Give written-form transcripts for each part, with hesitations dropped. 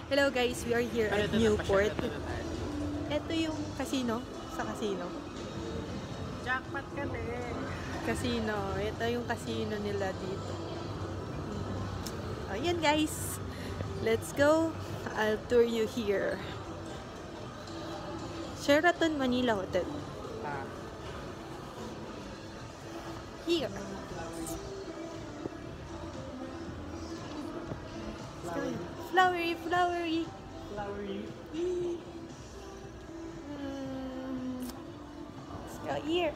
Hello guys, we are here at Newport. Ito yung casino, sa casino. Jackpot ka Casino, ito yung casino nila dito. Ayan guys, let's go. I'll tour you here. Sheraton Manila Hotel. Here. Flowery. Flowery. Let's go here.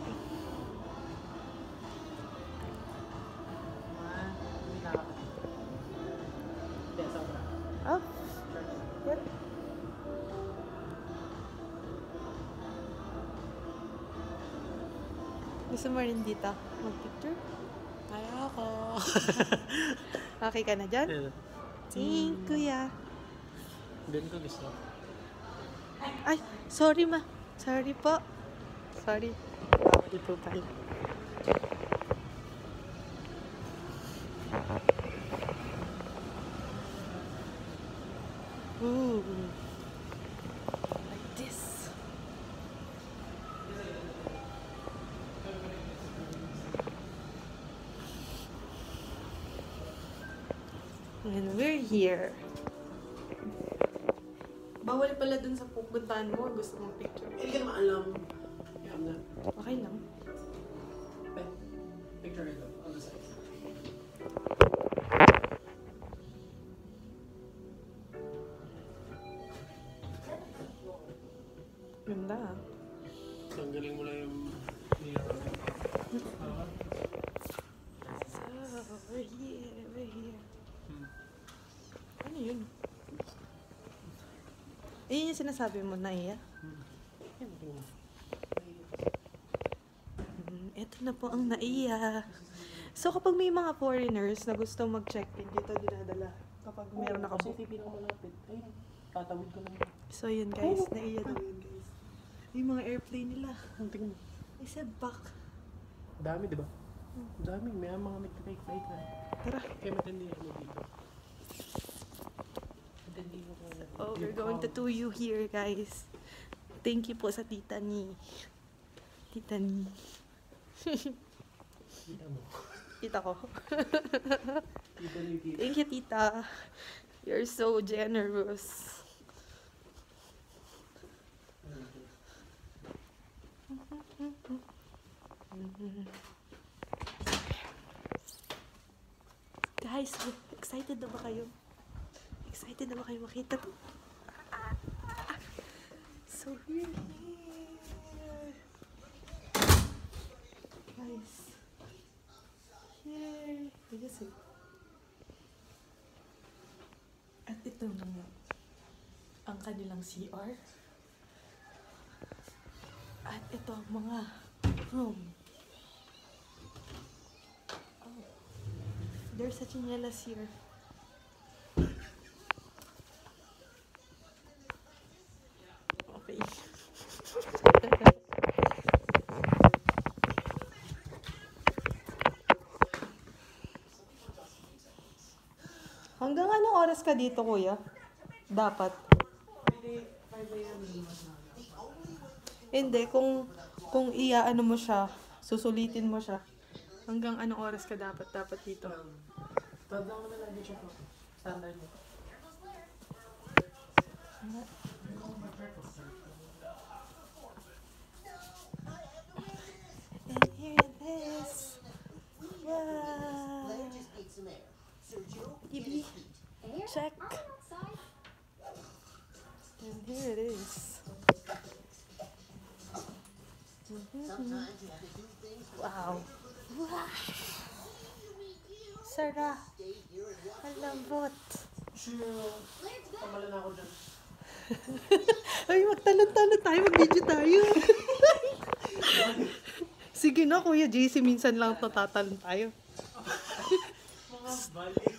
Oh. Yep. Gusto mo rin dito mag-picture? Ayoko. Okay ka na dyan? Thank kuya. Doon ko gusto. Ay, sorry ma. Sorry po. Sorry. Sorry po pala. Ooh. Like this. And we're here. Bawal pala dun sa pupuntahan mo. Gusto mong picture. Hindi ka naman alam. Okay lang. Picture ito. On the side. Ganda. Tanggalin mo lang yung So, we're here. Ano yun? Ayun yung sinasabi mo na iya. Ito na po ang naiya. So, kapag may mga foreigners na gusto mag-check-in, dito dinadala. Kapag meron nakabook. Kasi pinakamalapit. Ayun, tatawid ko lang. So, yun guys. Naiya daw yun guys. Yung mga airplane nila. Ang tingin mo. I said back. Dami, di ba? Dami. May mga nag-take flight na. Tara. Kaya matindi ako dito. Matindi ako. Oh, we're going to you here guys. Thank you po sa tita ni. Tita ni. Kita mo. Tita ko. Kita ni Tita. Thank you, tita. You're so generous. Guys, excited na ba kayo? Excited na ba kayo makita to? So here. Guys. Here. Yes, eh. At ito na ang kanilang CR. At ito ang mga room. Oh. There's a chinelas here. Okay. Hanggang anong oras ka dito, kuya? Dapat. Hindi, kung iaano mo siya, susulitin mo siya. Hanggang anong oras ka dapat dito? Tadang naman lang dito po. Standard mo. And here it is. Wow. TV. Check. And here it is. Wow. Wow. Sarap. Malambot. Pamala na ako dyan. Ay, magtalon-talon tayo. Mag-video tayo. Sige na, Kuya JC. Minsan lang to tatalon tayo. Mga balik.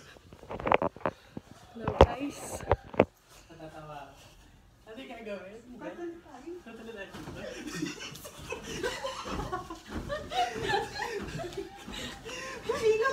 Hello, guys. Natatawa. Ano yung gagawin? Tatalon tayo. Tatalon tayo. Baliw!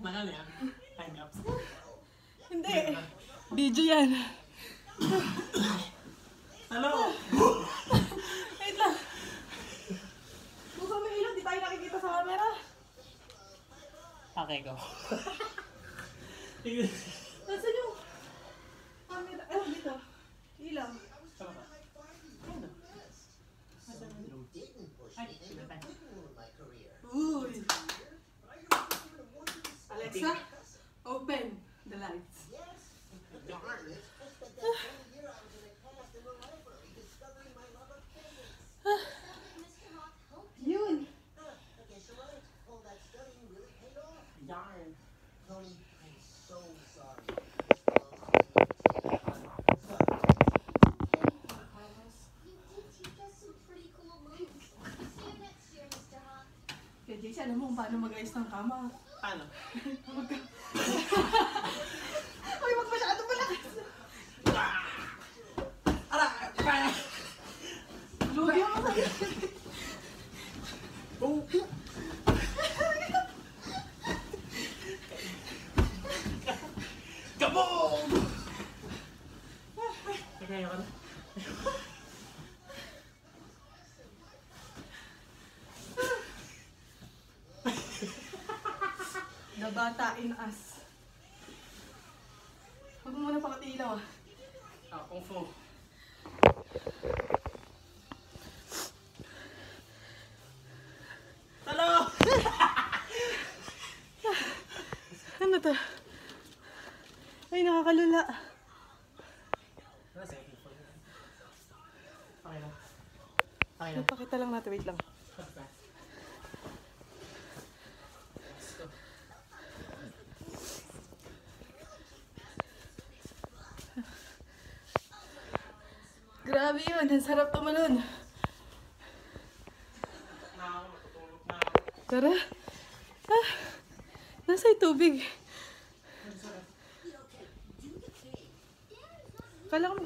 Mahal yan. Time ups. Hindi. Video yan. Ano? Wait lang. Buka mo ilaw, di tayo nakikita sa camera. Okay, go. Nasaan yung camera? Ano dito? Ilaw. Uy! Alexa, open the lights. Yun! Darn. Kaya JC, alam mo kung paano mag-ayos ng kama. Paano? Uy, wag masyado malakas. Ara! Kaya! Lugi ako sa Oh! Kaboom! Kaya ka na. The bata in us. Huwag mo muna pakati ilaw ah. Ah, kung fu. Hello! Ano to? Ay, nakakalula. Okay na. Okay na. Napakita lang natin. Wait lang. Grabe yun. Ang sarap tumalon. Tara. Ah, nasa yung tubig. Kala ko